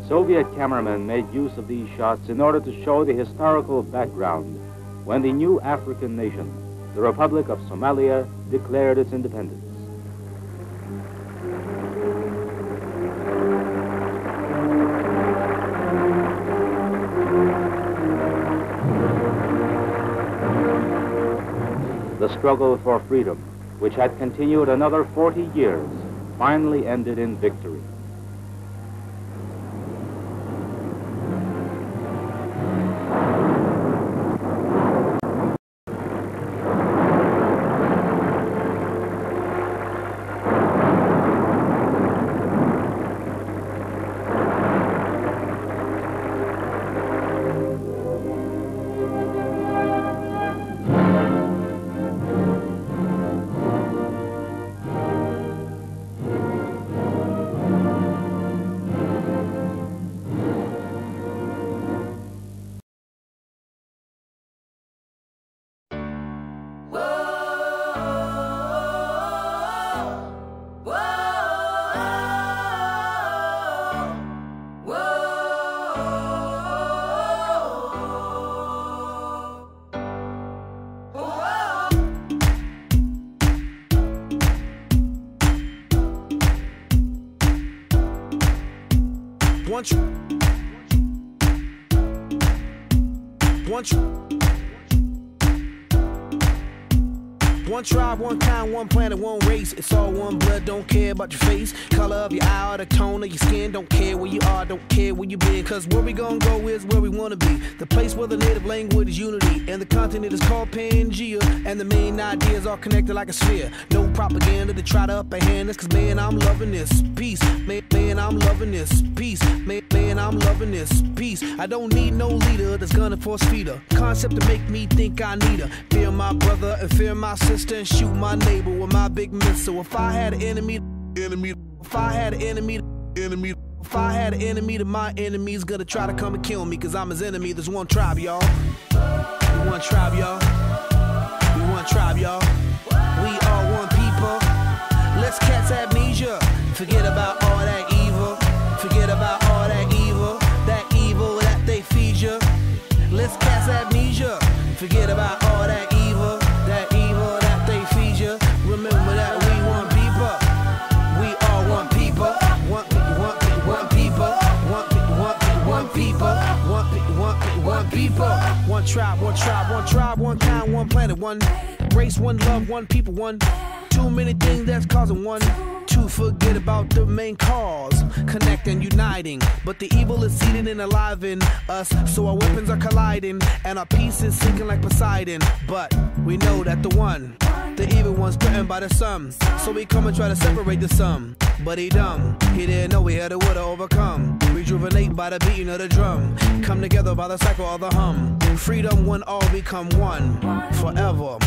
Soviet cameramen made use of these shots in order to show the historical background when the new African nation, the Republic of Somalia, declared its independence. The struggle for freedom, which had continued another 40 years, finally ended in victory. One tribe, one kind, one planet, one race. It's all one blood, don't care about your face, color of your eye, or the tone of your skin. Don't care where you are, don't care where you been. Cause where we gonna go is where we wanna be. The place where the native language is unity, and the continent is called Pangea. And the main ideas are connected like a sphere. No propaganda to try to upperhand us. Cause man, I'm loving this peace. Man, I'm loving this peace. Man, I'm loving this peace. I don't need no leader that's gonna force feed her. Concept to make me think I need her. Fear my brother and fear my sister, and shoot my neighbor with my big missile. If I had an enemy, if I had an enemy, if I had an enemy, then my enemy's gonna try to come and kill me. Cause I'm his enemy. There's one tribe, y'all. We one tribe, y'all. We one tribe, y'all. We are one people. Let's catch amnesia. Forget about all that evil. Forget about all that evil. That evil that they feed you. Let's catch amnesia. Forget about all that evil. That evil that they feed you. Remember that we one people. We are one people. One people. One people. One tribe, one tribe, one tribe, one kind, one planet, one race, one love, one people, one. Too many things that's causing one to forget about the main cause, connect and uniting. But the evil is seated and alive in us, so our weapons are colliding and our peace is sinking like Poseidon. But we know that the evil one's threatened by the sun, so we come and try to separate the sum. But he dumb, he didn't know we had a will to overcome. Rejuvenate by the beating of the drum, come together by the cycle of the hum. Freedom, one, all become one forever.